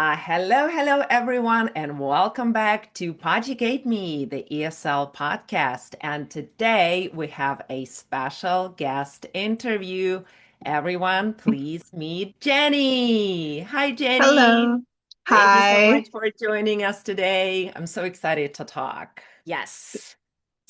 Hello, everyone, and welcome back to PoducateMe, the ESL podcast. And today we have a special guest interview. Everyone, please meet Jenny. Hi, Jenny. Hello. Thank you so Hi. much for joining us today. I'm so excited to talk. Yes.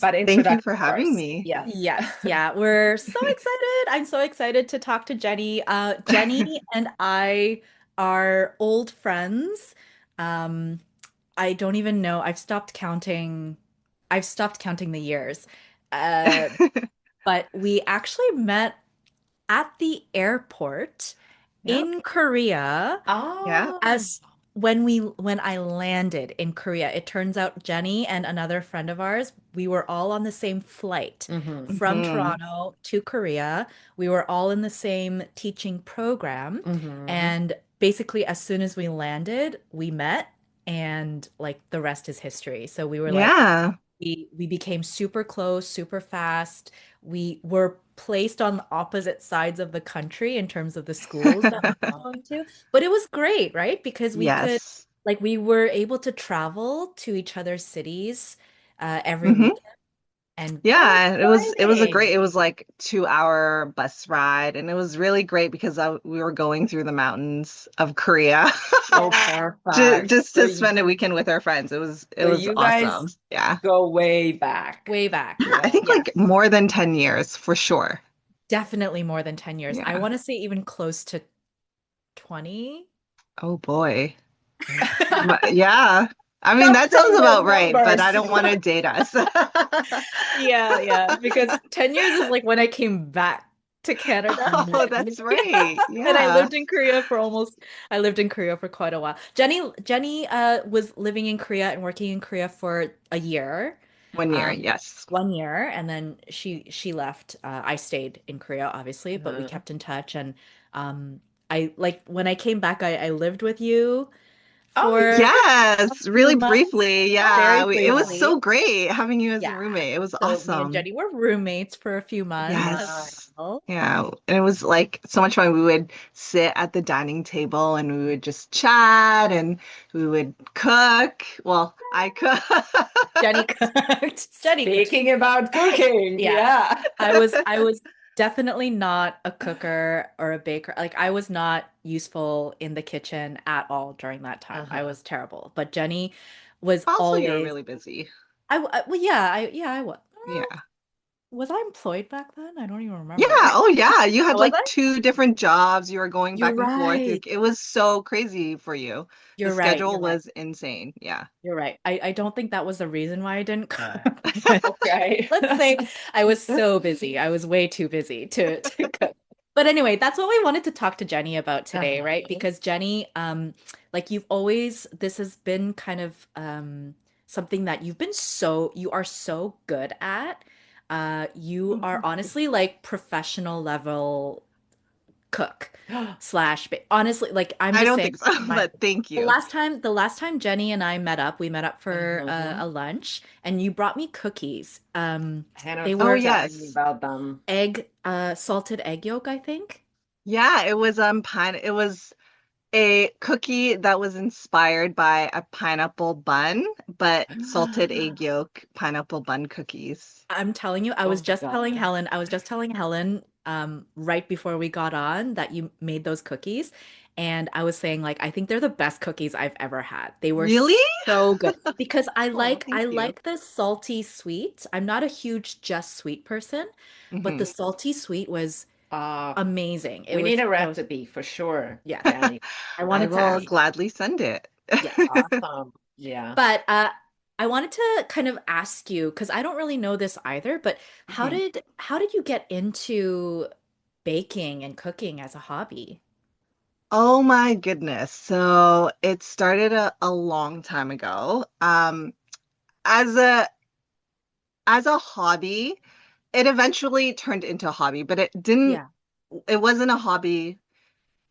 But Thank you introduction for having first. me. Yes. Yes. Yeah. We're so excited. I'm so excited to talk to Jenny. Jenny and I are old friends. Um, I don't even know. I've stopped counting the years. Uh, but we actually met at the airport No? in Korea. Yeah. Oh. As when I landed in Korea, it turns out Jenny and another friend of ours, we were all on the same flight Mm-hmm. from hmm Toronto to Korea. We were all in the same teaching program, Mm-hmm. and basically as soon as we landed, we met, and like the rest is history. So we were like Yeah. we became super close, super fast. We were placed on the opposite sides of the country in terms of the schools that we were going to. But it was great, right? Because we could, Yes. like, we were able to travel to each other's cities every hmm weekend. And How Yeah, it was a great, exciting. it was like 2 hour bus ride, and it was really great because we were going through the mountains of Korea Oh, yeah, perfect. just to spend a weekend with our friends. It So was you guys awesome. Yeah. go way back. way back. Yeah, I think Yeah, like more than 10 years for sure. definitely more than 10 years. I Yeah. want to say even close to 20. Oh boy. Yeah. I mean, Stop that sounds saying those about right, but I numbers. don't want to date us. Yeah, yeah, because 10 years is like when I came back to Canada. Oh, that's right. And Yeah. I lived in Korea for quite a while. Jenny was living in Korea and working in Korea for a year. 1 year, Um, yes. 1 year, and then she left. I stayed in Korea, obviously, but we Uh-huh. kept in touch, and I like when I came back, I lived with you Oh, you for did? a Yes, few really months, briefly. very Yeah, it was Oh, briefly. so great having you as a Yeah. roommate. It was So me and awesome. Jenny were roommates for a few months as nice. Yes. well. Yeah, and it was like so much fun. We would sit at the dining table and we would just chat and we would cook. Well, I cook. Jenny cooked. Jenny cooked. Speaking about cooking, Yeah. yeah. I was definitely not a cooker or a baker. Like I was not useful in the kitchen at all during that time. I Uh-huh. was terrible. But Jenny was Also, you're always really busy. well, yeah, I was. Yeah. Was I employed back then? I don't even Yeah, remember. oh yeah. You had Oh, was like I? two different jobs. You were going You're back and forth. right. It was so crazy for you. The You're right. schedule You're right. was insane. Yeah. You're right. I don't think that was the reason why I didn't cook, but Okay. let's say I was so busy. I was way too busy to cook. But anyway, that's what we wanted to talk to Jenny about today, right? Uh-huh. Because Jenny, like this has been kind of something that you are so good at. You are honestly like professional level cook slash honestly, like I'm I just don't saying think so, my but thank you. the last time Jenny and I met up, we met up for Uh-huh. a lunch, and you brought me cookies. Hannah They Oh, were telling me yes. about them. salted egg yolk, I think. Yeah, it was a cookie that was inspired by a pineapple bun, but salted egg yolk pineapple bun cookies. I'm telling you, Oh my God. I was just telling Helen right before we got on that you made those cookies. And I was saying like I think they're the best cookies I've ever had. They were Really? so good because Oh, I thank you. like the salty sweet. I'm not a huge just sweet person, but the hmm salty sweet was Uh, amazing. we need a That was recipe for sure, yeah. Jenny. I I wanted to will ask. gladly send it. Yes. Awesome. Yeah. But I wanted to kind of ask you because I don't really know this either, but Mhm. how did you get into baking and cooking as a hobby? Oh my goodness. So it started a long time ago. As a hobby, it eventually turned into a hobby, but Yeah. it wasn't a hobby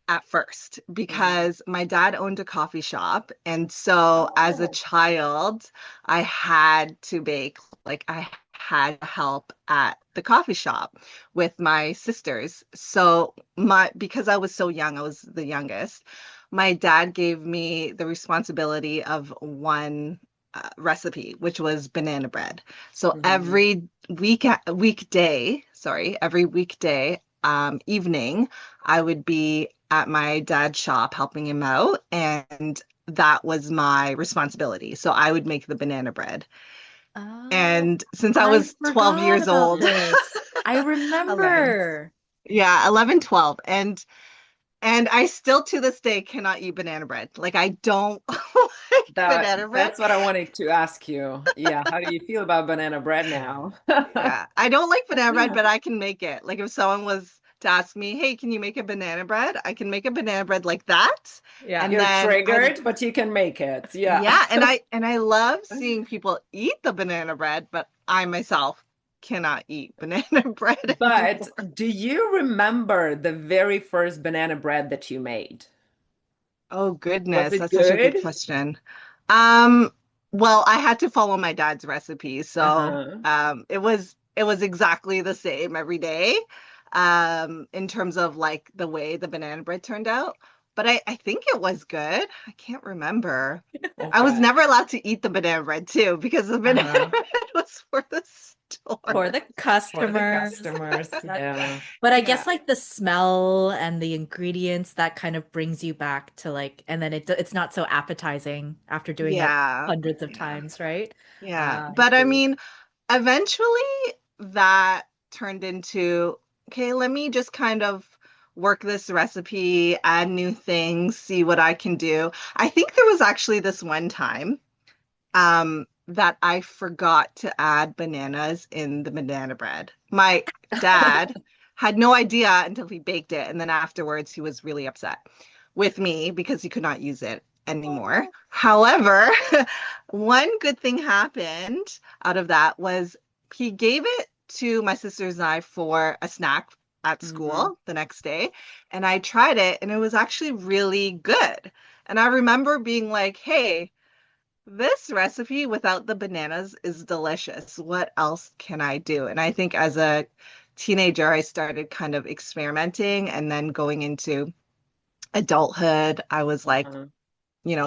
at first Hmm. because my dad owned a coffee shop. And so as a Oh. child, I had to bake, like I had help at the coffee shop with my sisters. So because I was so young, I was the youngest. my dad gave me the responsibility of one recipe, which was banana bread. So Mhm. every weekday evening, I would be at my dad's shop helping him out, and that was my responsibility. So I would make the banana bread. Oh, And since I I was 12 forgot years about old, this. I 11. remember. Yeah, 11, 12. And I still to this day cannot eat banana bread. Like I don't like banana bread. That's what I wanted to ask you. Yeah, how do you feel about banana bread now? Yeah, I don't like banana bread, but I can make it. Like if someone was to ask me, "Hey, can you make a banana bread?" I can make a banana bread like that. Yeah. And You're then triggered, but you can make it. Yeah. yeah, and I love seeing people eat the banana bread, but I myself cannot eat banana bread But anymore. do you remember the very first banana bread that you made? Oh Was goodness, it that's such a good good? question. Um, well, I had to follow my dad's recipe, so Uh-huh. it was exactly the same every day, in terms of like the way the banana bread turned out. But I think it was good. I can't remember. I was Okay. never allowed to eat the banana bread too because the banana Uh-huh. bread was for the store. For the For the customers. customers, That, yeah. but I Yeah. guess like the smell and the ingredients that kind of brings you back to like, and then it's not so appetizing after doing it Yeah. hundreds of Yeah. times, right? Yeah. I But I see. mean, eventually that turned into, okay, let me just kind of work this recipe, add new things, see what I can do. I think there was actually this one time that I forgot to add bananas in the banana bread. My dad had no idea until he baked it, and then afterwards he was really upset with me because he could not use it anymore. Oh. However, one good thing happened out of that was he gave it to my sisters and I for a snack at Hmm. school the next day, and I tried it, and it was actually really good. And I remember being like, hey, this recipe without the bananas is delicious. What else can I do? And I think as a teenager, I started kind of experimenting, and then going into adulthood, I was like, Uh-huh.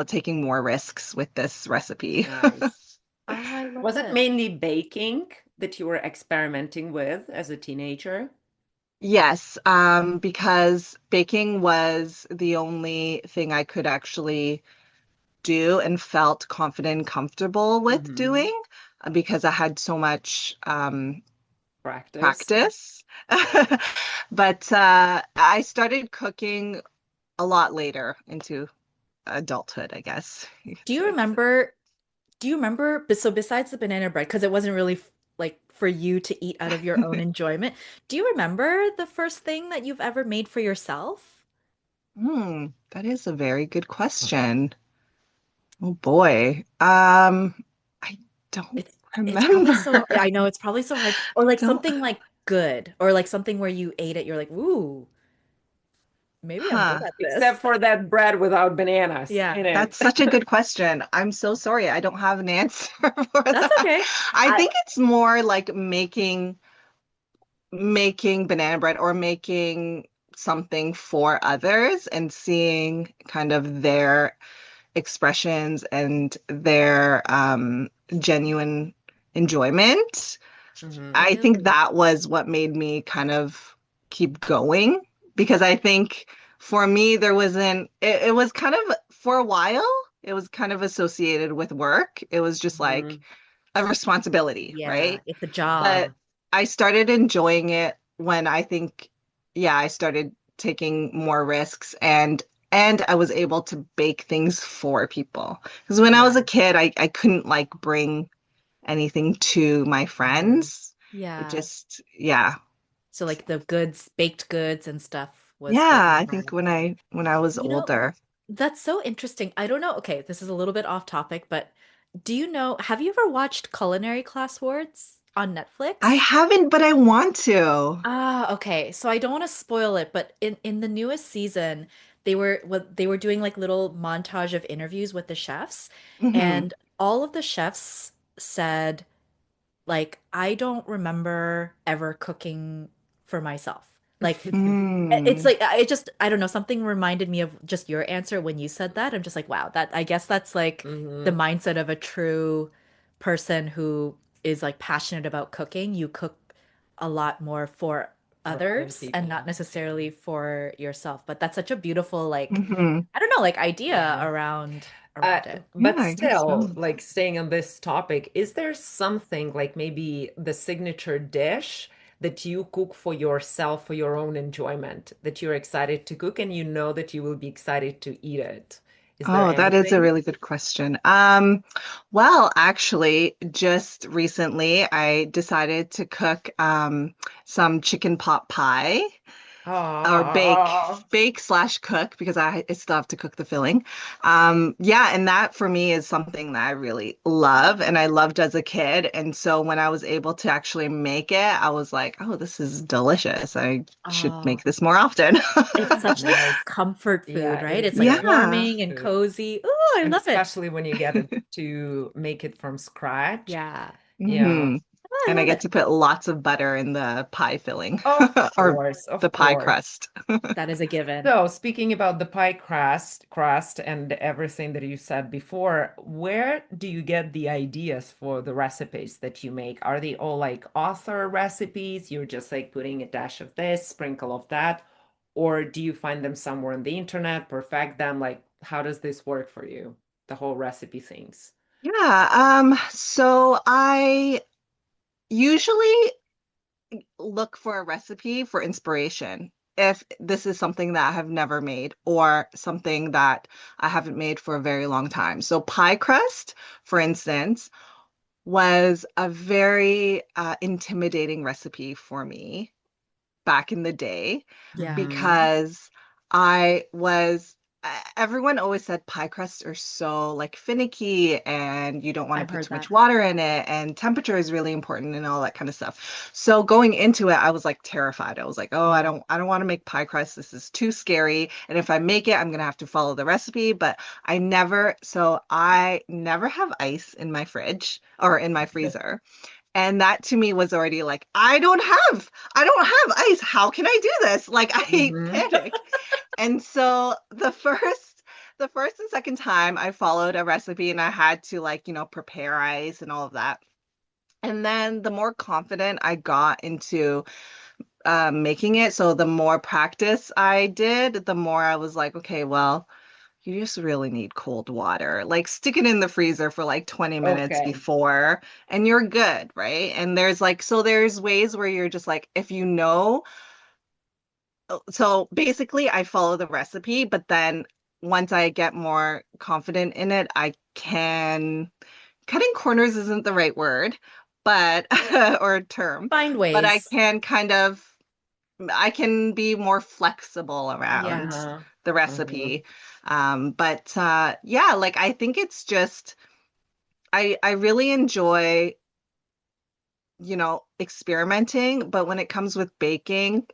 taking more risks with this recipe. Nice. Oh, I love Was it it. mainly baking that you were experimenting with as a teenager? Yes, because baking was the only thing I could actually do and felt confident and comfortable with Hmm. doing, because I had so much Practice. practice. But I started cooking a lot later into adulthood, I guess you could Do you say. So, remember, so besides the banana bread, because it wasn't really like for you to eat out of your own enjoyment, do you remember the first thing that you've ever made for yourself? that is a very good question. Oh boy. I don't It's probably remember. so, I know it's probably so hard. Or like Don't, something like good, or like something where you ate it, you're like, ooh, maybe I'm good huh. at Except this. for that bread without bananas Yeah, in it. That's such a good question. I'm so sorry. I don't have an answer for that's that. okay. I I think it's more like making banana bread or making something for others and seeing kind of their expressions and their genuine enjoyment. Hmm. I think really, that was what made me kind of keep going, because I think for me there wasn't it was kind of for a while it was kind of associated with work. It was just like Hmm. a responsibility, yeah, right? it's a But job. I started enjoying it when I think, yeah, I started taking more risks, and I was able to bake things for people. Because when I was a Nice. kid, I couldn't like bring anything to my Hmm. friends. It Yeah. just, yeah. So like the goods, baked goods and stuff was what Yeah, you I think had. when I was You know, older. that's so interesting. I don't know. Okay, this is a little bit off topic, but do you know, have you ever watched Culinary Class Words on I Netflix? haven't, but I want to. Ah, okay. So I don't want to spoil it, but in the newest season, they were doing like little montage of interviews with the chefs, Hmm. and all of the chefs said like I don't remember ever cooking for myself. Like it's Mm. like I don't know, something reminded me of just your answer when you said that. I'm just like, wow, that I guess that's like the Hmm. mindset of a true person who is like passionate about cooking. You cook a lot more for For other others and not people. necessarily for yourself. But that's such a beautiful like Hmm. I don't know, like idea Yeah. around it. Yeah, But I guess still, so. like staying on this topic, is there something like maybe the signature dish that you cook for yourself for your own enjoyment that you're excited to cook and you know that you will be excited to eat it? Is there Oh, that is a anything? really good question. Well, actually, just recently I decided to cook some chicken pot pie. Or Oh, bake slash cook because I still have to cook the filling. Yeah, and that for me is something that I really love and I loved as a kid. And so when I was able to actually make it, I was like, oh, this is delicious. I should Oh, make this more often. it's such a nice. comfort Yeah, food, it right? is It's a like very Yeah. nice warming and food. cozy. Oh, I And love it. especially when you get it to make it from scratch. Yeah. Yeah. Hmm. Oh, I And I love get it. to put lots of butter in the pie filling Of or course, the of pie course. crust. That is a given. So, speaking about the pie crust and everything that you said before, where do you get the ideas for the recipes that you make? Are they all like author recipes? You're just like putting a dash of this, sprinkle of that, or do you find them somewhere on the internet, perfect them? Like, how does this work for you? The whole recipe things. Yeah, so I usually look for a recipe for inspiration if this is something that I have never made or something that I haven't made for a very long time. So pie crust, for instance, was a very intimidating recipe for me back in the day Yeah, Hmm. because I was everyone always said pie crusts are so like finicky and you don't want to I've put heard too much that. water in it and temperature is really important and all that kind of stuff. So going into it, I was like terrified. I was like, "Oh, Yeah. I don't want to make pie crust. This is too scary. And if I make it, I'm going to have to follow the recipe." But I never have ice in my fridge or in my freezer. And that to me was already like, I don't have ice. How can I do this? Like I Hmm. panic. And so the first and second time I followed a recipe and I had to like, prepare ice and all of that. And then the more confident I got into making it, so the more practice I did, the more I was like, okay, well, you just really need cold water. Like stick it in the freezer for like 20 minutes Okay. before and you're good, right? And there's ways where you're just like, if you know, so basically I follow the recipe, but then once I get more confident in it, I can, cutting corners isn't the right word, but, or term, Find but ways. I can be more flexible around Yeah. Uh-huh. the Uh-huh. recipe. But yeah, like I think it's just I really enjoy, experimenting, but when it comes with baking,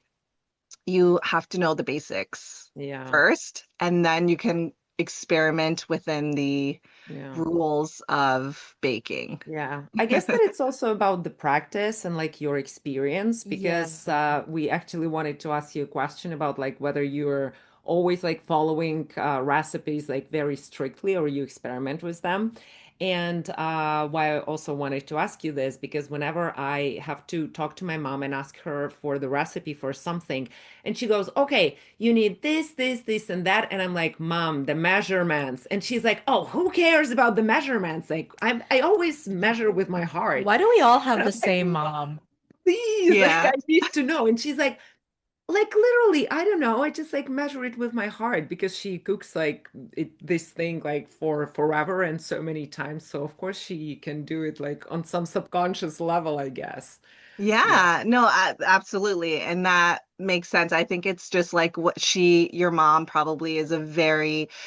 you have to know the basics Yeah. first, and then you can experiment within the Yeah. rules of baking. Yeah, I guess that it's also about the practice and like your experience Yeah. because we actually wanted to ask you a question about like whether you're always like following recipes like very strictly or you experiment with them. And why I also wanted to ask you this because whenever I have to talk to my mom and ask her for the recipe for something, and she goes, okay, you need this, and that. And I'm like, Mom, the measurements. And she's like, oh, who cares about the measurements? Like, I always measure with my heart. Why do we all And have I'm the like, same "Mom, mom? please, like, Yeah. I need to know. And she's like literally, I don't know. I just like measure it with my heart because she cooks like this thing like for forever and so many times. So of course she can do it like on some subconscious level, I guess. Yeah. Yeah, no, absolutely. And that makes sense. I think it's just like your mom probably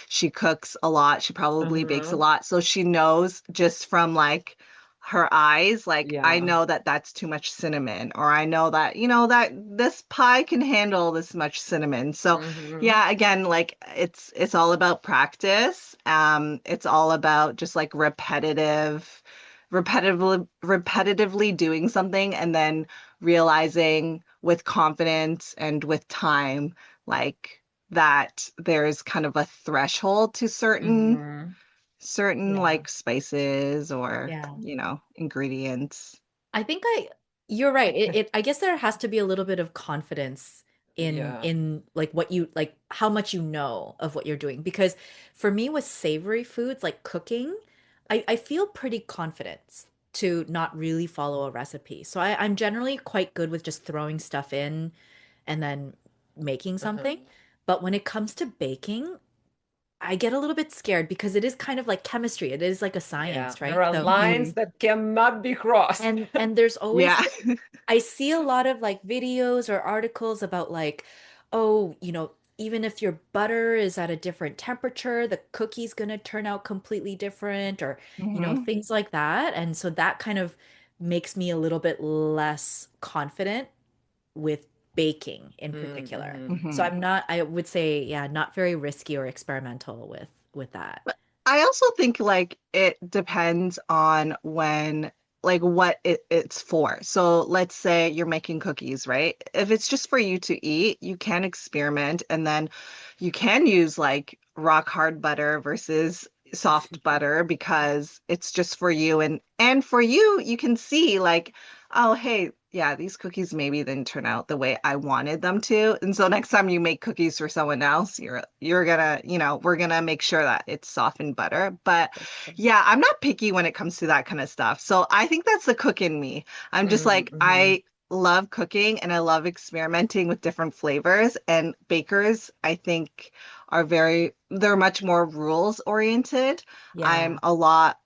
she cooks a lot. She probably bakes a Uh-huh. lot. So she knows just from like her eyes, like, I Yeah. know that that's too much cinnamon, or I know that, that this pie can handle this much cinnamon. So Hmm. yeah, again, like it's all about practice. It's all about just like repetitively doing something and then realizing with confidence and with time, like that there's kind of a threshold to Hmm. certain Yeah. like spices or, Yeah. ingredients. I think you're right. I guess there has to be a little bit of confidence Yeah. in like what you like how much you know of what you're doing. Because for me with savory foods like cooking, I feel pretty confident to not really follow a recipe. So I'm generally quite good with just throwing stuff in and then making Uh-huh. something. But when it comes to baking, I get a little bit scared because it is kind of like chemistry. It is like a Yeah. science, There right? are So lines Mhm. that cannot be crossed. and there's always Yeah. I see a lot of like videos or articles about like, oh, even if your butter is at a different temperature, the cookie's gonna turn out completely different or, Hmm. things like that. And so that kind of makes me a little bit less confident with baking in particular. Mm-hmm. So Hmm. I would say, yeah, not very risky or experimental with that. But I also think like it depends on like what it's for. So let's say you're making cookies, right? If it's just for you to eat, you can experiment and then you can use like rock hard butter versus soft butter because it's just for you and for you you can see like, oh hey, yeah, these cookies maybe didn't turn out the way I wanted them to. And so next time you make cookies for someone else, you're gonna, we're gonna make sure that it's softened butter. But yeah, I'm not picky when it comes to that kind of stuff. So I think that's the cook in me. I'm just like, Mm-hmm. I love cooking and I love experimenting with different flavors. And bakers, I think, they're much more rules oriented. I'm Yeah. a lot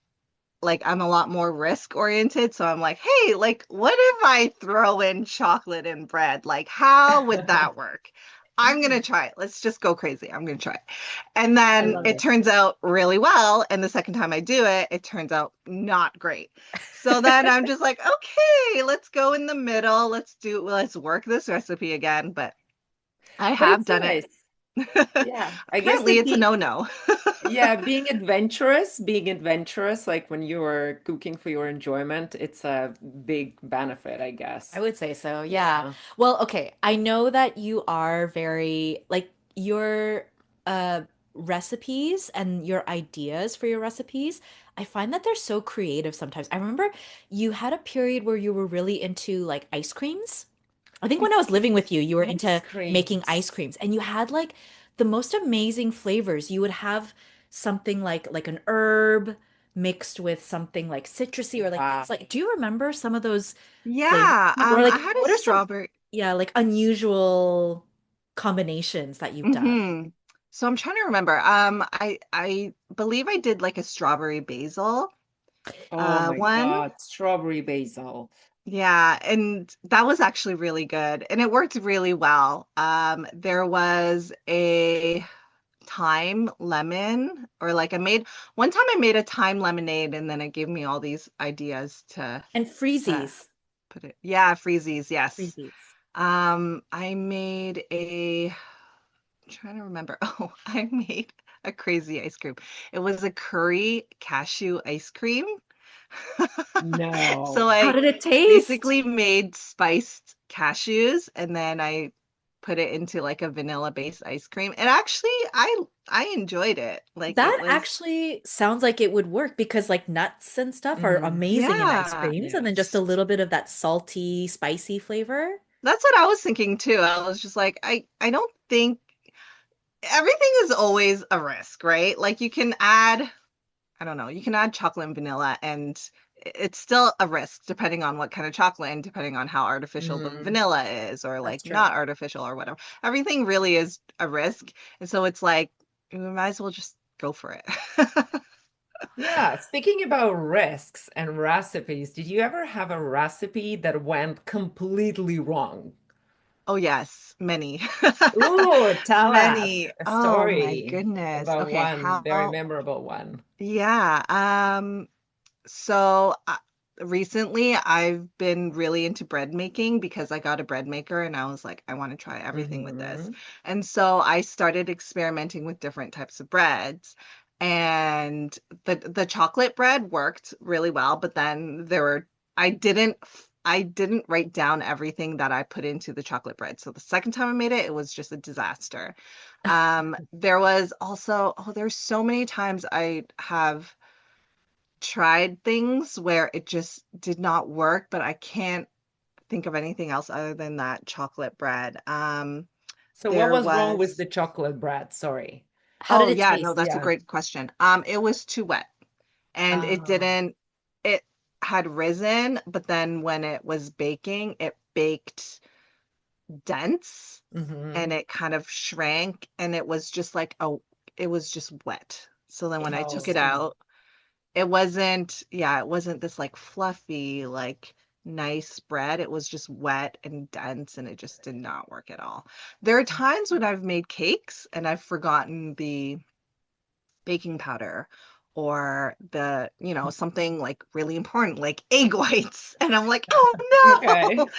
I'm a lot more risk oriented. So I'm like, hey, like, what if I throw in chocolate and bread? Like, how would that work? I'm gonna try it. Let's just go crazy. I'm gonna try it. And I then love it it. turns out really well. And the second time I do it, it turns out not great. So then I'm just like, okay, let's go in the middle. Let's work this recipe again. But I But have it's done it. nice. Yeah. I guess Apparently, that it's a no-no. yeah, being adventurous, like when you're cooking for your enjoyment, it's a big benefit, I I guess. would say so. Yeah. Yeah. Well, okay. I know that you are very like your uh recipes and your ideas for your recipes. I find that they're so creative sometimes. I remember you had a period where you were really into like ice creams. I think when I was living with you, you were Ice into making ice creams. creams and you had like the most amazing flavors. You would have something like an herb mixed with something like citrusy or like Wow. this. Like, do you remember some of those flavors? Yeah, Or I like had a what are some strawberry. yeah, like unusual combinations that you've done? Hmm. So I'm trying to remember. I believe I did like a strawberry basil Oh my one. God, strawberry basil. Yeah, and that was actually really good and it worked really well. There was a thyme lemon or like I made one time I made a thyme lemonade and then it gave me all these ideas And to freezies. put it. Yeah, freezies, yes. Freezies. I made I'm trying to remember. Oh, I made a crazy ice cream. It was a curry cashew ice cream. So No. How I did it taste? basically made spiced cashews and then I put it into like a vanilla based ice cream. And actually I enjoyed it. Like it That was actually sounds like it would work because like nuts and stuff are Hmm. amazing in ice yeah. creams, and then just a Yes. little bit of that salty, spicy flavor. That's what I was thinking too. I was just like I don't think everything is always a risk, right? Like you can add I don't know, you can add chocolate and vanilla and it's still a risk depending on what kind of chocolate and depending on how artificial the Hmm. vanilla is or That's like true. not artificial or whatever. Everything really is a risk. And so it's like we might as well just go for it. Yeah, speaking about risks and recipes, did you ever have a recipe that went completely wrong? Oh yes, many. Ooh, tell us Many. a Oh my story goodness. about Okay, one very how memorable one. yeah. So recently I've been really into bread making because I got a bread maker and I was like, I want to try everything with this. Hmm. And so I started experimenting with different types of breads. And the chocolate bread worked really well, but then I didn't I didn't write down everything that I put into the chocolate bread. So the second time I made it, it was just a disaster. There was also, oh, there's so many times I have tried things where it just did not work, but I can't think of anything else other than that chocolate bread. So what There was wrong with was, the chocolate bread? Sorry. How did oh it yeah, no, taste? that's a Yeah. great question. It was too wet and Oh. it had risen, but then when it was baking, it baked dense Mm-hmm. and it kind of shrank and it was just wet. So then when I took it Interesting. out, it wasn't, yeah, it wasn't this like fluffy, like nice bread. It was just wet and dense and it just did not work at all. There are times when I've made cakes and I've forgotten the baking powder or something like really important, like egg whites. And I'm like, oh no. Okay.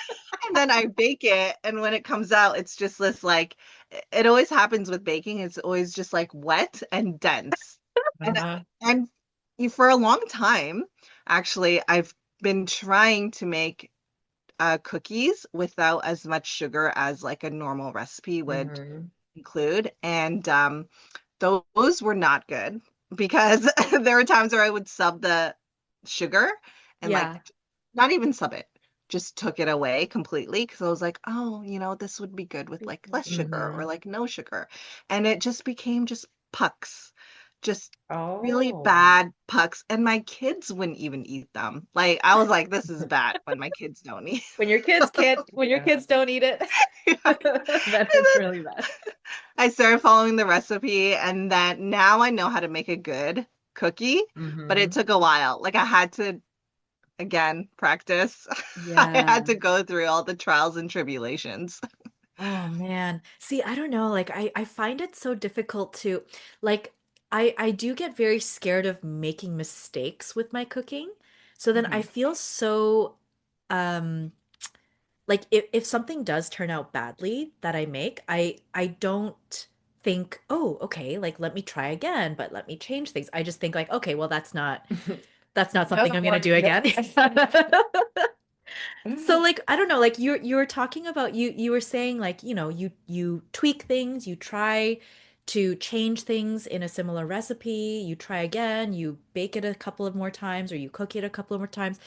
And then I bake it. And when it comes out, it's just this like, it always happens with baking. It's always just like wet and dense. And, Uh-huh. and for a long time, actually, I've been trying to make cookies without as much sugar as like a normal recipe would Mm-hmm. include. And those were not good because there were times where I would sub the sugar and Yeah. like not even sub it, just took it away completely because I was like, oh, this would be good with like less sugar or Mm-hmm. like no sugar. And it just became just pucks, just really Oh. bad pucks. And my kids wouldn't even eat them. Like I was like, this is bad when my kids don't eat. When your Yeah. kids don't eat it, And then it's then really bad. I started following the recipe and then now I know how to make a good cookie, but it Mm-hmm. took a while. Like I had to again practice. I Yeah. had to go through all the trials and tribulations. Oh man. See, I don't know, like I find it so difficult to like I do get very scared of making mistakes with my cooking. So then I Mhm. feel so um like if something does turn out badly that I make, I don't think, "Oh, okay, like let me try again, but let me change things." I just think like, "Okay, well that's not something I'm Doesn't gonna work. do Yep. again." So like I don't know, like you were talking about you were saying like, you tweak things, you try to change things in a similar recipe, you try again, you bake it a couple of more times or you cook it a couple of more times.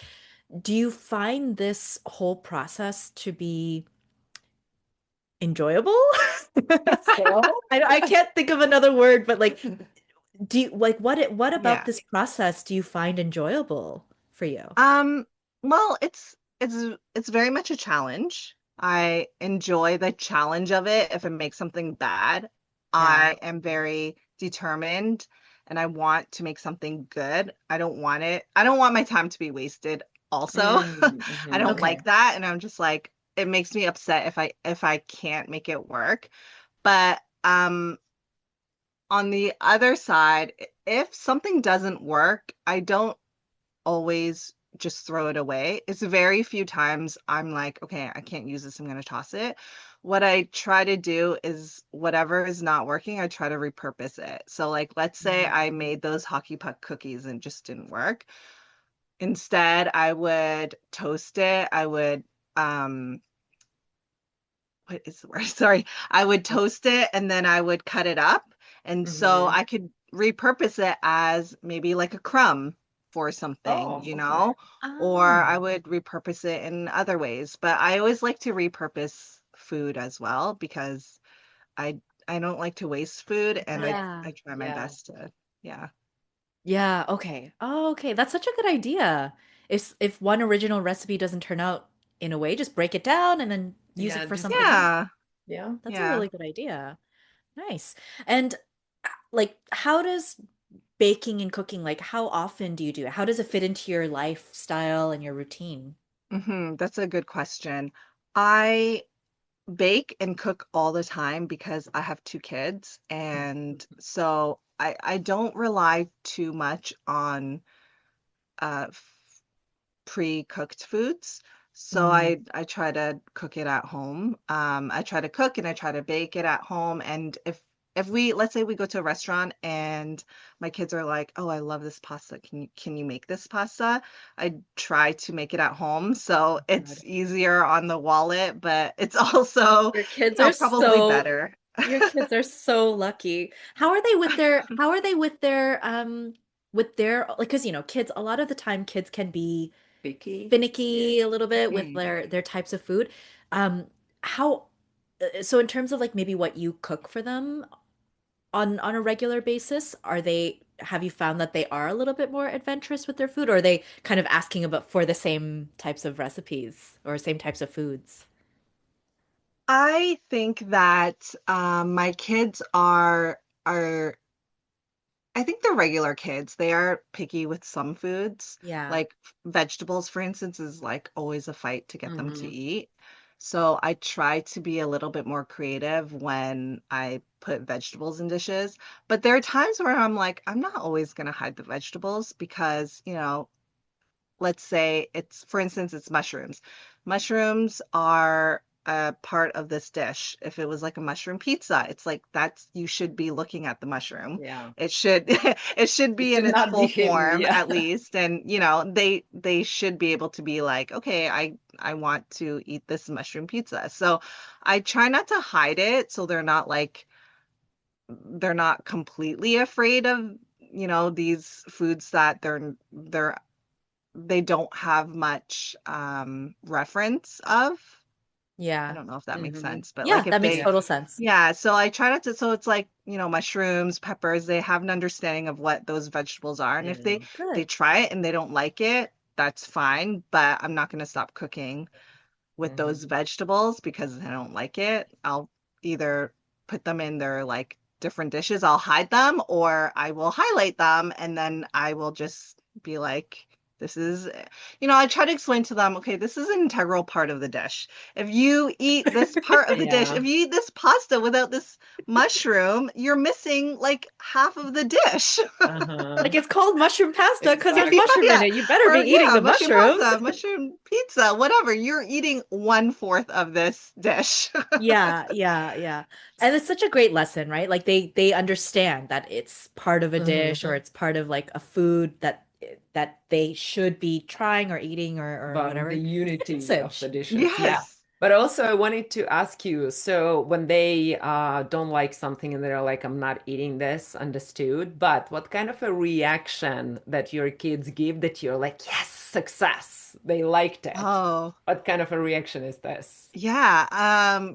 Do you find this whole process to be enjoyable? Still? I can't think of another word, but like do you like what about Yeah. this process do you find enjoyable for you? Um, well, it's very much a challenge. I enjoy the challenge of it. If it makes something bad, Yeah. I am very determined and I want to make something good. I don't want my time to be wasted also. I Mm-hmm. don't Okay. like that and I'm just like it makes me upset if I can't make it work. But on the other side, if something doesn't work, I don't always just throw it away. It's very few times I'm like, okay, I can't use this, I'm going to toss it. What I try to do is whatever is not working, I try to repurpose it. So, like, let's say I made those hockey puck cookies and just didn't work. Instead, I would toast it. I would, what is the word? Sorry. I would toast it and then I would cut it up. And so Mm-hmm. I could repurpose it as maybe like a crumb for something, Oh, okay. or I Oh, would repurpose it in other ways. But I always like to repurpose food as well because I I don't like to waste food and Okay. yeah. I try my Yeah. best to, yeah. Yeah, okay. Oh, okay. That's such a good idea. If one original recipe doesn't turn out in a way, just break it down and then use it Yeah, for just something else. Yeah. yeah. That's a Yeah. really good idea. Nice. And like, how does baking and cooking, like, how often do you do it? How does it fit into your lifestyle and your routine? That's a good question. I bake and cook all the time because I have two kids. And so I don't rely too much on pre-cooked foods. So Mm, I try to cook it at home. I try to cook and I try to bake it at home. And if we, let's say we go to a restaurant and my kids are like, "Oh, I love this pasta. Can you make this pasta?" I try to make it at home, so God. it's easier on the wallet, but it's also, Your kids are probably so better. your kids are so lucky. How are they with their like because kids a lot of the time kids can be Picky. Yeah. finicky a little bit with Mm. their types of food. Um how so in terms of like maybe what you cook for them on a regular basis, have you found that they are a little bit more adventurous with their food or are they kind of asking about for the same types of recipes or same types of foods? I think that my kids are I think the regular kids, they are picky with some foods. Yeah. Like vegetables, for instance, is like always a fight to get them to Hmm. eat. So I try to be a little bit more creative when I put vegetables in dishes. But there are times where I'm like, I'm not always going to hide the vegetables because, let's say it's, for instance, it's mushrooms. Mushrooms are a part of this dish. If it was like a mushroom pizza, it's like that's you should be looking at the mushroom. Yeah. It should it should It be should in its not be full hidden. form Yeah. at least. And they should be able to be like, okay, I want to eat this mushroom pizza. So I try not to hide it so they're not completely afraid of, these foods that they don't have much reference of. I Yeah. don't know if that makes Hmm. sense, but Yeah, like if that makes they, Yeah. total sense. yeah, so I try not to, so it's like, mushrooms, peppers, they have an understanding of what those vegetables are. And if Yeah. they Good. try it and they don't like it, that's fine, but I'm not going to stop cooking with those Hmm. vegetables because I don't like it. I'll either put them in their like different dishes, I'll hide them, or I will highlight them and then I will just be like, this is, I try to explain to them, okay, this is an integral part of the dish. If you eat this part of the dish, Yeah. if you eat this pasta without this mushroom, you're missing like half of the dish. Uh-huh. Like it's called mushroom pasta because there's Yeah, mushroom in yeah. it. You better be Or eating yeah, the mushroom mushrooms. pasta, mushroom pizza, whatever. You're eating 1/4 of this dish. Yeah, yeah, yeah. And it's such a great lesson, right? Like they understand that it's part of a dish or Mhm. it's part of like a food that they should be trying or eating or About the whatever. It's a unity of the message. dishes. Yeah. Yes. But also, I wanted to ask you, so when they don't like something and they're like, I'm not eating this, understood, but what kind of a reaction that your kids give that you're like, yes, success, they liked it? Oh, What kind of a reaction is this? yeah.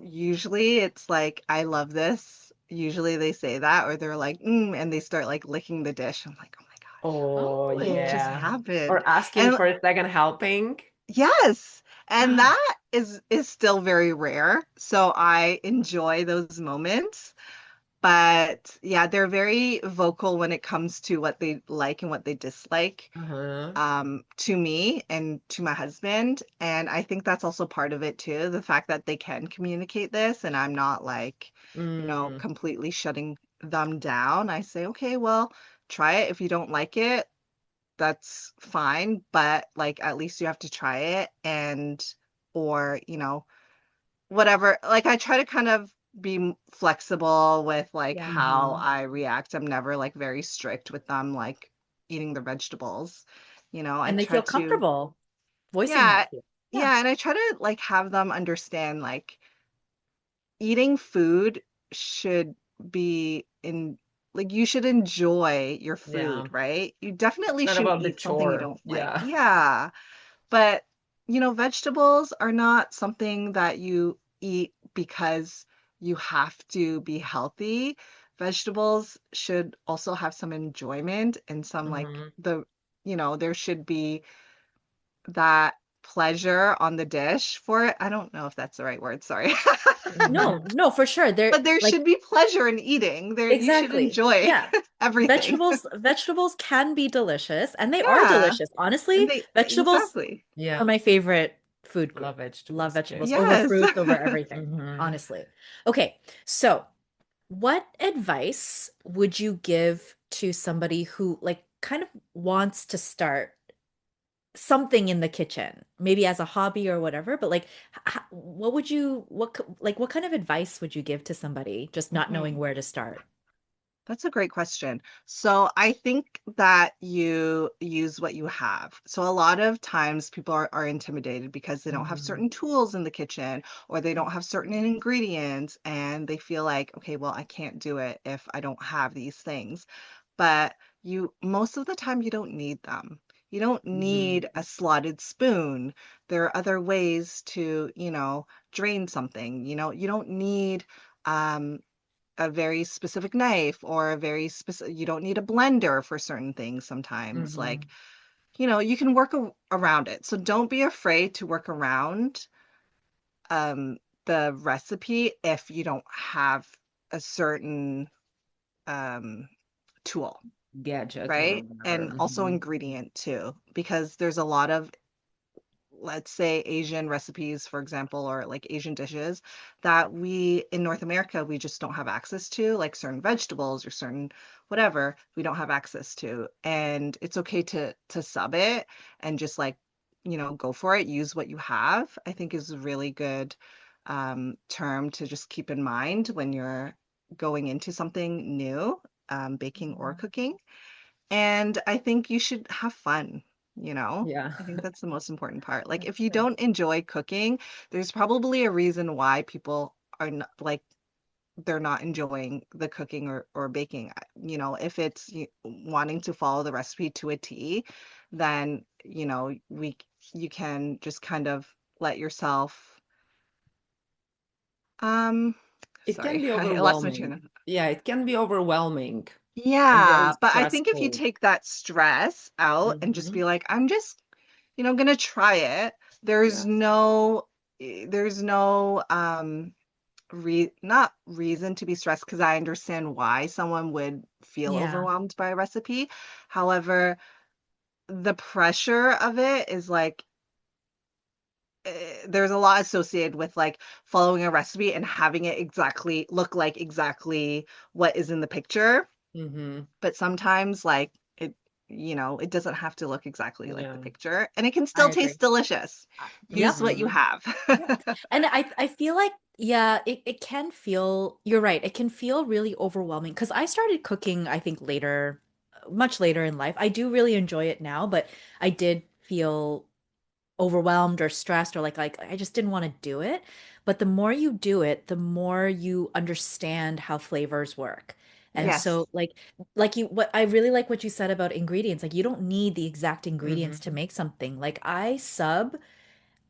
Usually it's like, I love this. Usually they say that, or they're like, and they start like licking the dish. I'm like, oh my gosh, Oh, what just Oh, yeah. happened? Or asking And for a second helping? yes, and that is still very rare. So I enjoy those moments. But yeah, they're very vocal when it comes to what they like and what they dislike, Uh-huh. to me and to my husband. And I think that's also part of it too, the fact that they can communicate this and I'm not like, Mm, completely shutting them down. I say, okay, well, try it. If you don't like it, that's fine, but like at least you have to try it or, whatever. Like I try to kind of be flexible with like yeah. how mhm. I react. I'm never like very strict with them like eating the vegetables. I And they try feel to, comfortable voicing yeah, that to you. Yeah. yeah, and I try to like have them understand like eating food should be in like you should enjoy your Yeah. food, right? You It's definitely not shouldn't about the eat something you chore. don't like. Yeah. Yeah. But, vegetables are not something that you eat because you have to be healthy. Vegetables should also have some enjoyment and some like Hmm. there should be that pleasure on the dish for it. I don't know if that's the right word, sorry. No, Hmm. no, for sure. They're But there like should be pleasure in eating. There you should exactly. enjoy Yeah. everything. Vegetables can be delicious and they are Yeah. delicious. And Honestly, they vegetables exactly. are Yeah. my favorite food group. Love Love vegetables too. vegetables over Yes. fruits, over everything, Hmm. honestly. Okay, so what advice would you give to somebody who like kind of wants to start something in the kitchen, maybe as a hobby or whatever, but like what would you what kind of advice would you give to somebody just not knowing Mhm. where to start? That's a great question. So I think that you use what you have. So a lot of times people are intimidated because they don't have Hmm. certain tools in the kitchen or they don't have certain ingredients and they feel like, okay, well, I can't do it if I don't have these things. But you, most of the time, you don't need them. You don't Hmm. need a slotted spoon. There are other ways to, drain something. You don't need, um, a very specific knife or a very specific, you don't need a blender for certain things sometimes. Like, Hmm. you can work around it. So don't be afraid to work around um, the recipe if you don't have a certain um, tool, Gadget or right? whatever. And also Hmm. ingredient too, because there's a lot of, let's say, Asian recipes, for example, or like Asian dishes that we in North America we just don't have access to, like certain vegetables or certain whatever we don't have access to. And it's okay to sub it and just like, go for it, use what you have, I think is a really good term to just keep in mind when you're going into something new, baking or cooking. And I think you should have fun, you know? Yeah, I think that's the most important part. Like, if that's you true. don't enjoy cooking, there's probably a reason why people are not like they're not enjoying the cooking or baking. If it's wanting to follow the recipe to a T, then, you can just kind of let yourself, um, It can sorry, be I lost my train overwhelming. of. Yeah, it can be overwhelming and very Yeah, but I think if you stressful. take that stress out and just Hmm. be like, I'm just gonna try it. There's Yeah. no, there's no, not reason to be stressed because I understand why someone would feel Yeah. overwhelmed by a recipe. However, the pressure of it is like, there's a lot associated with like following a recipe and having it exactly look like exactly what is in the picture. Hmm. But sometimes like it doesn't have to look exactly like the Yeah. picture and it can I still taste agree. delicious. Use Yep. what you Hmm. have. Yep. And I feel like, yeah, it can feel, you're right, it can feel really overwhelming because I started cooking, I think, later, much later in life. I do really enjoy it now, but I did feel overwhelmed or stressed or like I just didn't want to do it. But the more you do it, the more you understand how flavors work. And Yes. so like you what I really like what you said about ingredients. Like you don't need the exact ingredients to Hmm. make something. Like I sub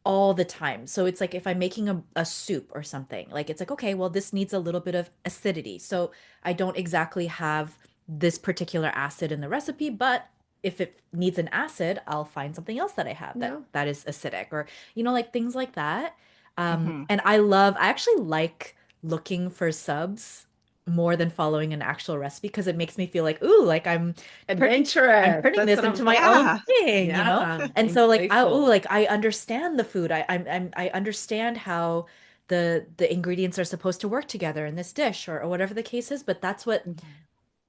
all the time. So it's like if I'm making a soup or something, like it's like, okay, well, this needs a little bit of acidity. So I don't exactly have this particular acid in the recipe, but if it needs an acid, I'll find something else that I have Yeah. that is acidic or, like things like that. Hmm. And I actually like looking for subs more than following an actual recipe because it makes me feel like, ooh, like I'm Adventurous. turning That's this what I'm into my talking own Yeah. thing, you know? Yeah, And and so playful. I understand the food. I understand how the ingredients are supposed to work together in this dish or whatever the case is, but that's what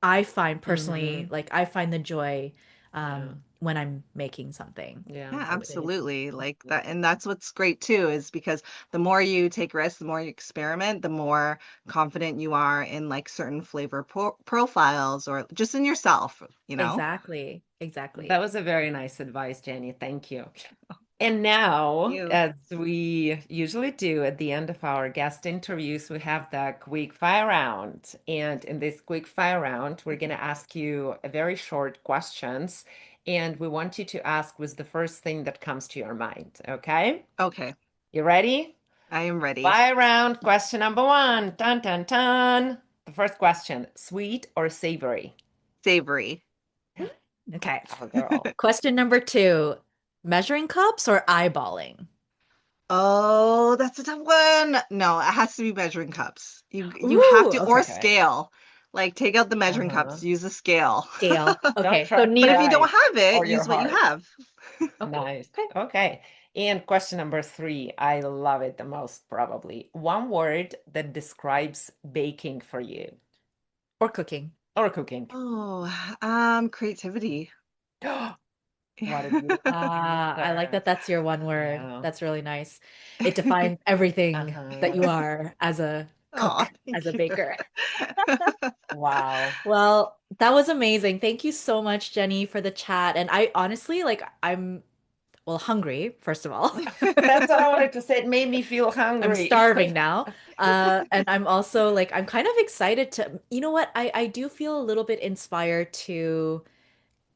I find personally, Hmm. like I find the joy Yeah, when I'm making something. yeah, Yeah, it is. absolutely. Like that, and that's what's great too, is because the more you take risks, the more you experiment, the more confident you are in like certain flavor profiles or just in yourself, you know? Exactly. That Exactly. was a very nice advice, Jenny. Thank you. And now, You. as we usually do at the end of our guest interviews, we have the quick fire round. And in this quick fire round, we're going to ask you a very short questions. And we want you to ask with the first thing that comes to your mind. Okay? Okay, You ready? I am ready. Fire round. Question number one. Dun, dun, dun. The first question, sweet or savory? Savory. Okay. Oh, girl. Question number two, measuring cups or eyeballing? Oh, that's a tough one. No, it has to be measuring cups. You have Ooh, to, or okay. Okay. scale. Like take out the measuring Uh-huh. cups, use a scale. Scale. Don't Okay. So trust But your if you neither. don't eyes have or it, your use what you heart. have. Oh, Nice. okay. Okay. And question number three, I love it the most probably. One word that describes baking for you Or cooking. or cooking. Oh, creativity. What a beautiful Ah, I like answer. that that's your one word. Yeah. That's really nice. It defines everything that you Uh-huh. are as a Oh, cook as thank a you. baker. Wow. Well, that was amazing. Thank you so much, Jenny, for the chat. And I honestly, like, I'm, well, hungry, first of all. That's what I wanted to say. It made me feel I'm hungry. starving now. And I'm also like, I'm kind of excited to, you know what? I do feel a little bit inspired to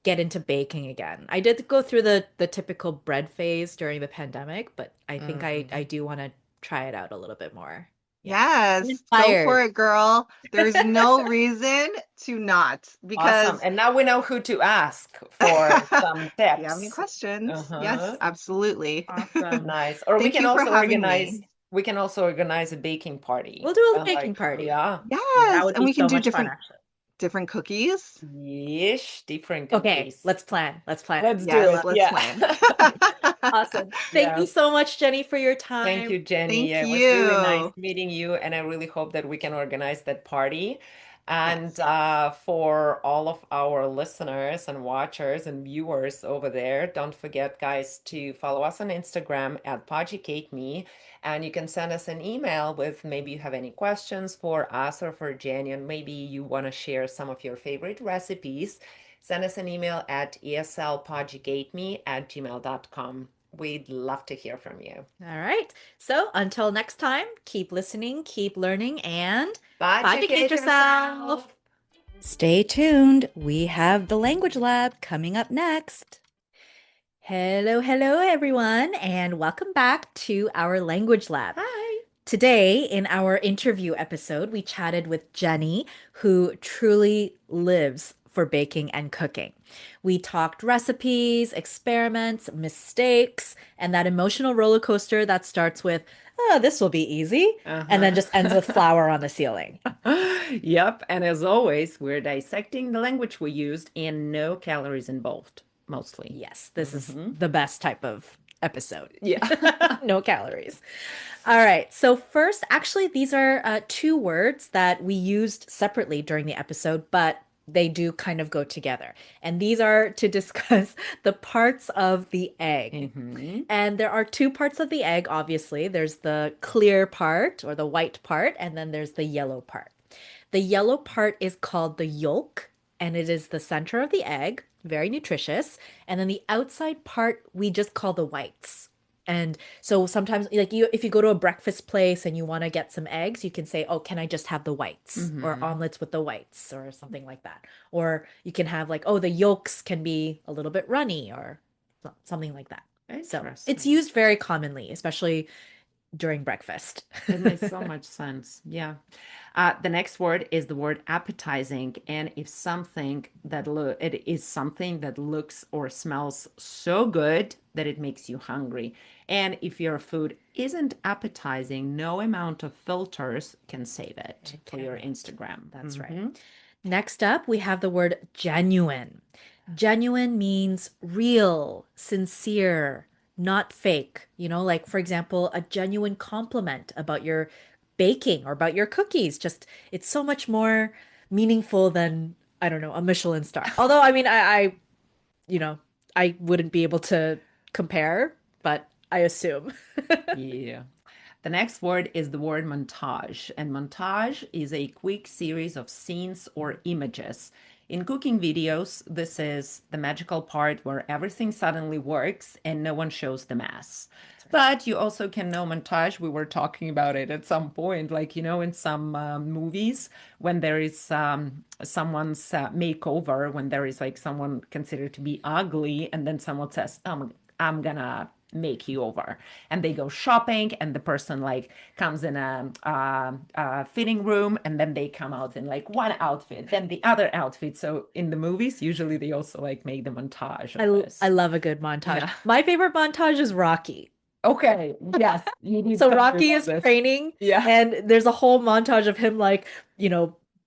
get into baking again. I did go through the typical bread phase during the pandemic, but I think I Mhm. do want to try it out a little bit more. Yeah. I'm Yes, go for inspired. it, girl. There's no reason to not Awesome. because And now we know who to ask for some if you have any tips. questions, yes, Uh-huh. absolutely. Awesome. Nice. Or Thank you for having me. we can also organize a baking We'll party. do a baking Like, party. yeah. That Yes, would and be we can so do much fun, different actually. cookies. Yeesh, different Okay, cookies. let's plan. Let's plan. Let's do Yes, it. let's Yeah. plan. Awesome. Thank Yeah. you so much, Jenny, for your Thank time. you, Jenny. Thank Yeah, it was really nice you. meeting you, and I really hope that we can organize that party. And Yes. for all of our listeners and watchers and viewers over there, don't forget, guys, to follow us on Instagram at PoducateMe, and you can send us an email with maybe you have any questions for us or for Jenny, and maybe you want to share some of your favorite recipes. Send us an email at eslpoducateme@gmail.com. We'd love to hear from you. All right. So until next time, keep listening, keep learning, and educate Educate yourself. yourself. Stay tuned. We have the language lab coming up next. Hello, hello, everyone, and welcome back to our language lab. Hi. Today, in our interview episode, we chatted with Jenny, who truly lives for baking and cooking. We talked recipes, experiments, mistakes, and that emotional roller coaster that starts with, oh, this will be easy, and then just ends with Uh-huh. flour on the ceiling. Yep. And as always, we're dissecting the language we used and no calories involved, mostly. Yes, this is Hmm. the best type of episode. Yeah. No calories. All right. So, first, actually, these are two words that we used separately during the episode, but they do kind of go together. And these are to discuss the parts of the egg. Hmm. And there are two parts of the egg, obviously. There's the clear part or the white part, and then there's the yellow part. The yellow part is called the yolk, and it is the center of the egg, very nutritious. And then the outside part we just call the whites. And so sometimes, like you, if you go to a breakfast place and you want to get some eggs, you can say, "Oh, can I just have the whites?" or Hmm. omelets with the whites, or something like that. Or you can have like, "Oh, the yolks can be a little bit runny," or something like that. So it's Interesting. used very commonly, especially during breakfast. It makes so much sense. Yeah. The next word is the word appetizing, and if something that it is something that looks or smells so good that it makes you hungry. And if your food isn't appetizing, no amount of filters can save it It for your can't. Instagram. That's right. Hmm. Next up, we have the word genuine. Genuine means real, sincere, not fake. Like for example, a genuine compliment about your baking or about your cookies. Just it's so much more meaningful than, I don't know, a Michelin star. Although, I mean, you know, I wouldn't be able to compare, but I assume. Yeah. The next word is the word montage, and montage is a quick series of scenes or images. In cooking videos, this is the magical part where everything suddenly works and no one shows the mess. That's right. But you also can know montage. We were talking about it at some point, like, in some movies, when there is someone's makeover, when there is like someone considered to be ugly, and then someone says, I'm gonna make you over, and they go shopping, and the person like comes in a fitting room, and then they come out in like one outfit, then the other outfit. So in the movies usually they also like make the montage of I this. love a good montage. Yeah. My favorite montage is Rocky. Okay. Yes, you need So to tell me Rocky about is this. training, Yeah. and there's a whole montage of him like,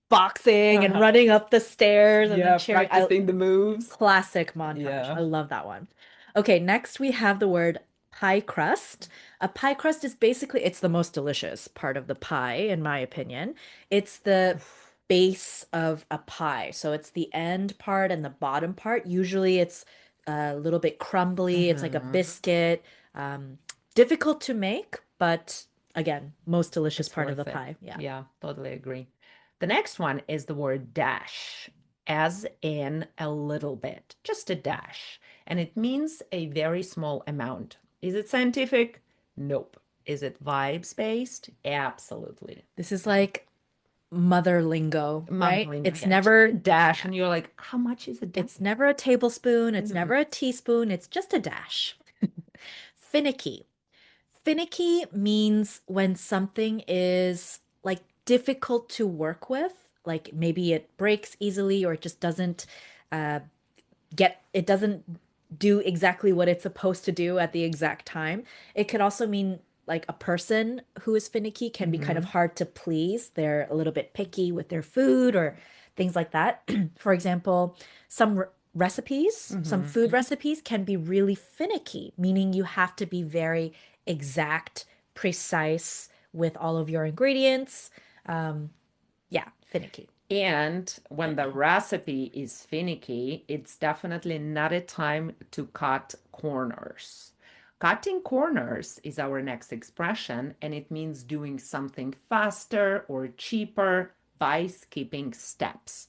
boxing and Uh-huh. running up the stairs and then Yeah, cheering. I practicing the moves. Classic montage. I Yeah. love that one. Okay, next we have the word pie crust. A pie crust is basically it's the most delicious part of the pie, in my opinion. It's the base of a pie. So it's the end part and the bottom part. Usually it's a little bit crumbly. It's like a Hmm. biscuit. Um, Difficult to make, but again, most delicious It's part of the worth it. pie. Yeah. Yeah, totally agree. The next one is the word dash, as in a little bit, just a dash. And it means a very small amount. Is it scientific? Nope. Is it vibes based? Absolutely. This is like mother lingo, right? Mumbling, It's yeah, just a never dash. And you're like, how much is a dash? it's never a tablespoon, it's Mhm. never a teaspoon, it's just a dash. Finicky. Finicky means when something is like difficult to work with, like maybe it breaks easily or it just doesn't uh, it doesn't do exactly what it's supposed to do at the exact time. It could also mean like a person who is finicky can be kind of Mhm. hard to please. They're a little bit picky with their food or things like that. For example, some Mhm. food recipes can be really finicky, meaning you have to be very exact, precise with all of your ingredients. Um, yeah, finicky. And when the recipe is finicky, it's definitely not a time to cut corners. Cutting corners is our next expression, and it means doing something faster or cheaper by skipping steps.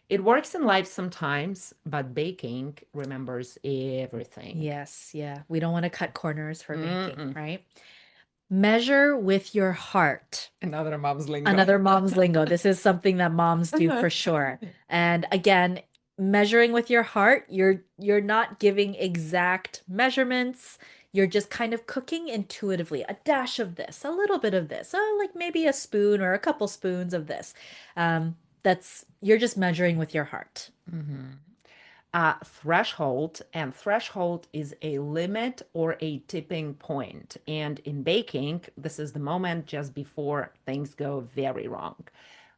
It works in life sometimes, but baking remembers everything. Yes, yeah. We don't want to cut corners for baking, Mm-mm. right? Measure with your heart. Another mom's lingo. Another mom's lingo. This is something that moms do for sure. And again, measuring with your heart, you're not giving exact measurements. You're just kind of cooking intuitively. A dash of this, a little bit of this, oh, like maybe a spoon or a couple spoons of this. That's you're just measuring with your heart. Mhm. Threshold, and threshold is a limit or a tipping point. And in baking, this is the moment just before things go very wrong.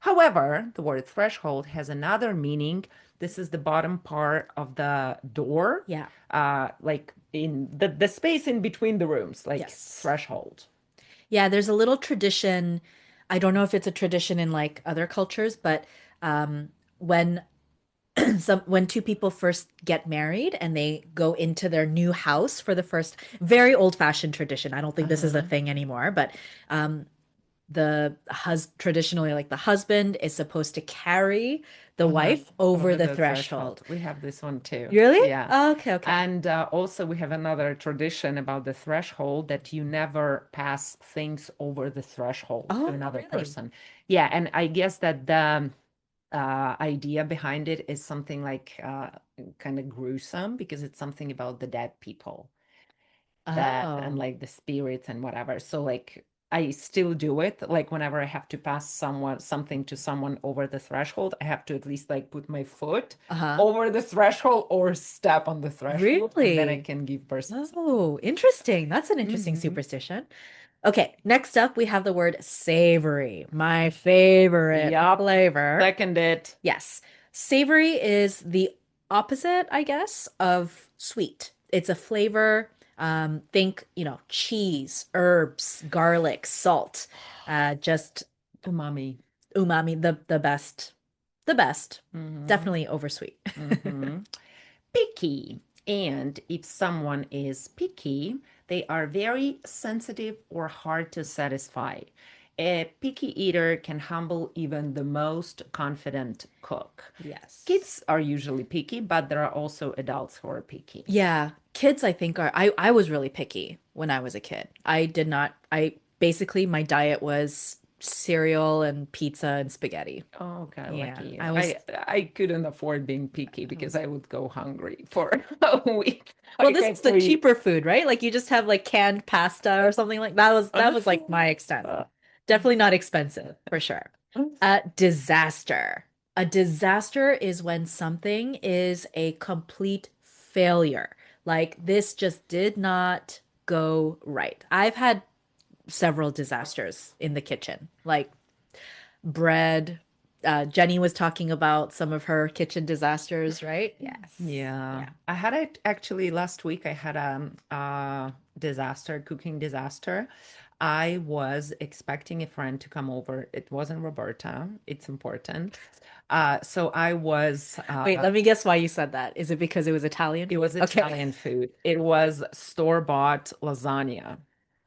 However, the word threshold has another meaning. This is the bottom part of the door, Yeah. like in the space in between the rooms, like Yes. threshold. Yeah, there's a little tradition. I don't know if it's a tradition in like other cultures, but when when two people first get married and they go into their new house for the first, very old-fashioned tradition. I don't think this is a Uh-huh. thing anymore, but um, the hus traditionally, like the husband is supposed to carry the Uh-huh. wife over Over the the threshold. threshold. We have this one too. Really? Yeah. Oh, okay, okay. And also, we have another tradition about the threshold that you never pass things over the threshold to Oh, another really? person. Yeah. And I guess that the idea behind it is something like kind of gruesome because it's something about the dead people that and Oh, like the spirits and whatever. So like I still do it. Like whenever I have to pass someone something to someone over the threshold, I have to at least like put my foot uh-huh. over the threshold or step on the threshold, and then I Really? can give person. Oh, interesting. That's an interesting Hmm. superstition. Okay, next up we have the word savory, my favorite Yup. flavor. Second it. Yes, savory is the opposite, I guess, of sweet. It's a flavor. Think, cheese, herbs, garlic, salt. Just Umami. umami, the best, the best. Hmm. Definitely over sweet. Hmm. Picky. And if someone is picky, they are very sensitive or hard to satisfy. A picky eater can humble even the most confident cook. Yes. Kids are usually picky, but there are also adults who are picky. Yeah, kids I think are I was really picky when I was a kid. I did not I basically my diet was cereal and pizza and spaghetti. Oh, God, Yeah, lucky you. I was I couldn't afford being picky because I would go hungry for a week. well, Like this I is the three. cheaper food, right? Like you just have like canned pasta or something like that was like my extent. Definitely not expensive for sure. Disaster. A disaster is when something is a complete failure. Like this just did not go right. I've had several disasters in the kitchen, like bread. Jenny was talking about some of her kitchen disasters, right? Yes. Yeah, Yeah. I had it actually last week. I had a disaster, cooking disaster. I was expecting a friend to come over. It wasn't Roberta. It's important. So I was, Wait, let me guess why you said that. Is it because it was Italian it food? was Okay. Italian food. It was store-bought lasagna.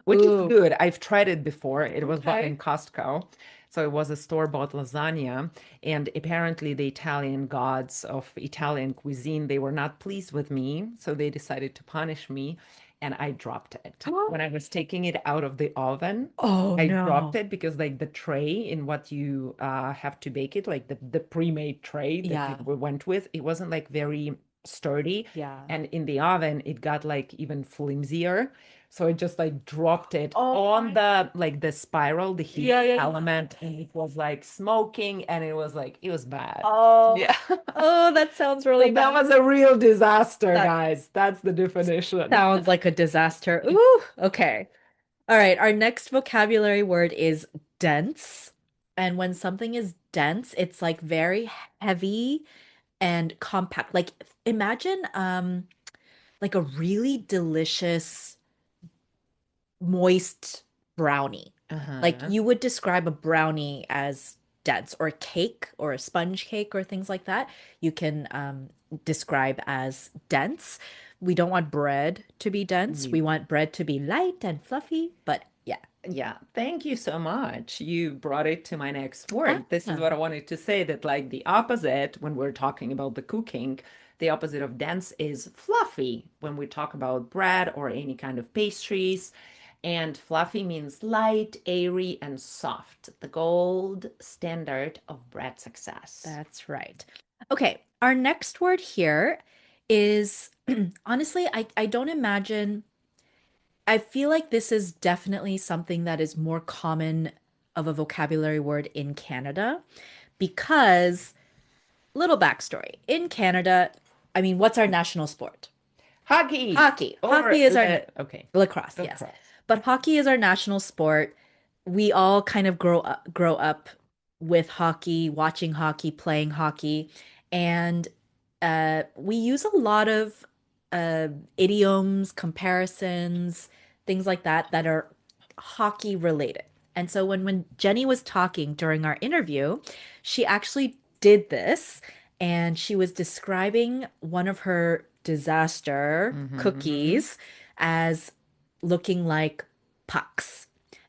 which is Ooh, good. I've tried it before. It was bought in okay. Costco. So it was a store-bought lasagna. And apparently the Italian gods of Italian cuisine, they were not pleased with me. So they decided to punish me. And I dropped it. When I was taking it out of the oven, Oh I dropped no. it because like the tray in what you have to bake it, like the pre-made tray that you Yeah, went with, it wasn't like very sturdy. yeah. And in the oven, it got like even flimsier. So I just like dropped it Oh on my. the like the spiral, the heat Yeah, yeah, yeah. element, and it was like smoking and it was like it was bad. Oh, Yeah. oh, that sounds So really that bad. was a real disaster, That guys. That's the definition. sounds like a disaster. Ooh, okay. All right, our next vocabulary word is dense. And when something is dense, it's like very heavy and compact. Like imagine like a really delicious moist brownie. Like Uh-huh. you would describe a brownie as dense, or a cake or a sponge cake or things like that. You can describe as dense. We don't want bread to be dense. We want bread to be light and fluffy, but yeah. Yeah, thank you so much. You brought it to my next word. This is Ah, what I wanted to say that, like, the opposite when we're talking about the cooking, the opposite of dense is fluffy when we talk about bread or any kind of pastries. And fluffy means light, airy, and soft, the gold standard of bread success. that's right. Okay, our next word here is honestly, I don't imagine. I feel like this is definitely something that is more common of a vocabulary word in Canada because, little backstory. In Canada, I mean, what's our national sport? Hockey Hockey. or Hockey is our okay, lacrosse, yes. lacrosse. But hockey is our national sport. We all kind of grow up with hockey, watching hockey, playing hockey, and we use a lot of uh, idioms, comparisons, things like that that are hockey related. And so when Jenny was talking during our interview, she actually did this and she was describing one of her disaster Mm-hmm. cookies as looking like pucks.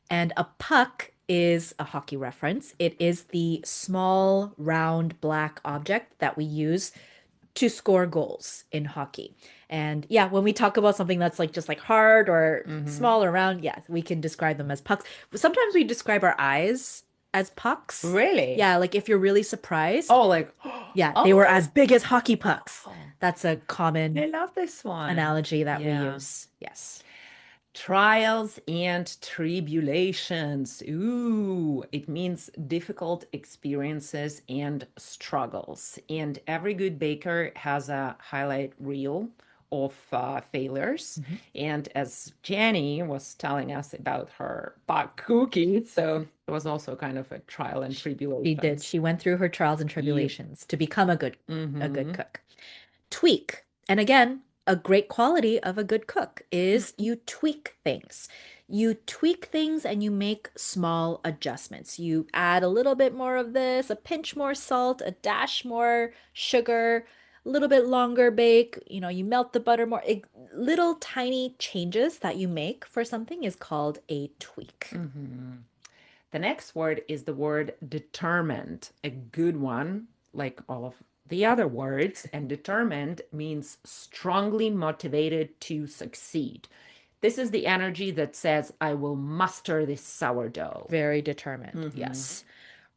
And a puck is a hockey reference. It is the small, round, black object that we use to score goals in hockey. And yeah, when we talk about something that's like just like hard or Mm-hmm. small or round, yeah, we can describe them as pucks. Sometimes we describe our eyes as pucks. Really? Yeah, like if you're really surprised, Oh, like, yeah, they were oh, as big as hockey pucks. oh, That's a I common love this one. analogy that we Yeah. use. Yes. Trials and tribulations. Ooh, it means difficult experiences and struggles. And every good baker has a highlight reel of failures. Mhm. And as Jenny was telling us about her pot cookie, so it was also kind of a trial and She did. tribulations. She went through her trials and Yeah. tribulations to become a good Mm-hmm. cook. Tweak. And again, a great quality of a good cook is you tweak things. You tweak things and you make small adjustments. You add a little bit more of this, a pinch more salt, a dash more sugar, a little bit longer bake. You melt the butter more. Little tiny changes that you make for something is called a tweak. Mm-hmm. The next word is the word determined, a good one, like all of the other words. And determined means strongly motivated to succeed. This is the energy that says, I will master this sourdough. Very determined. Mm-hmm. Yes.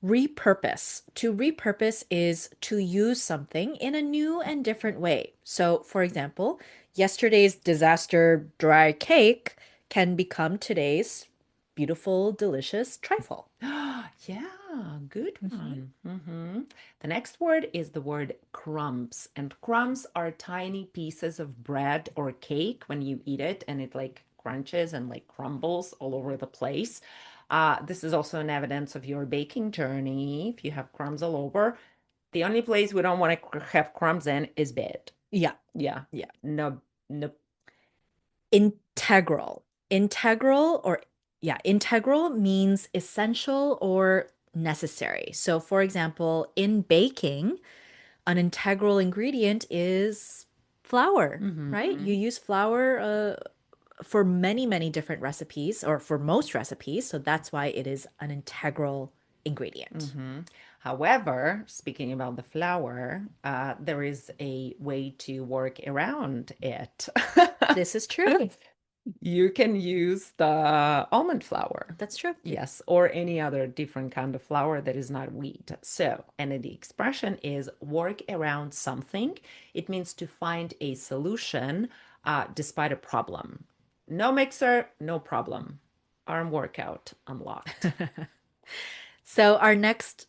Repurpose. To repurpose is to use something in a new and different way. So, for example, yesterday's disaster dry cake can become today's beautiful, delicious trifle. Yeah, good Mhm. one. The next word is the word crumbs. And crumbs are tiny pieces of bread or cake when you eat it and it like crunches and like crumbles all over the place. This is also an evidence of your baking journey. If you have crumbs all over, the only place we don't want to have crumbs in is bed. Yeah, Yeah. yeah. No, no. Integral. Integral means essential or necessary. So, for example, in baking, an integral ingredient is flour, right? Mm-hmm. You use flour for many, many different recipes, or for most recipes. So that's why it is an integral ingredient. However, speaking about the flour, there is a way to work around it. This is true. You can use the almond flour. That's true. Yes, or any other different kind of flour that is not wheat. So, and the expression is work around something. It means to find a solution despite a problem. No mixer, no problem. Arm workout unlocked. So our next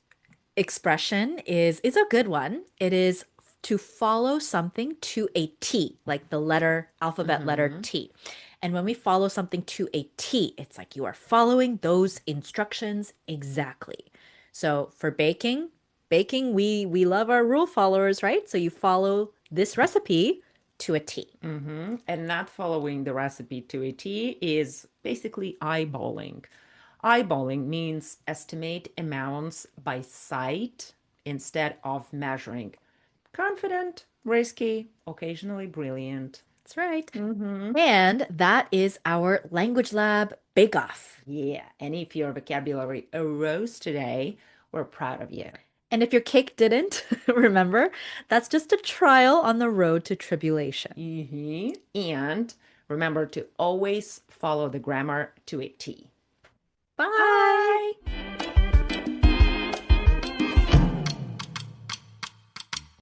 expression is a good one. It is to follow something to a T, like the letter, alphabet letter Mhm. T. And when we follow something to a T, it's like you are following those instructions exactly. So for baking, we love our rule followers, right? So you follow this recipe to a T. And not following the recipe to a T is basically eyeballing. Eyeballing means estimate amounts by sight instead of measuring. Confident, risky, occasionally brilliant. That's right. Mm-hmm. And that is our language lab bake off. Yeah, and if your vocabulary arose today, we're proud of you. And if your cake didn't, remember, that's just a trial on the road to tribulation. And remember to always follow the grammar to a T.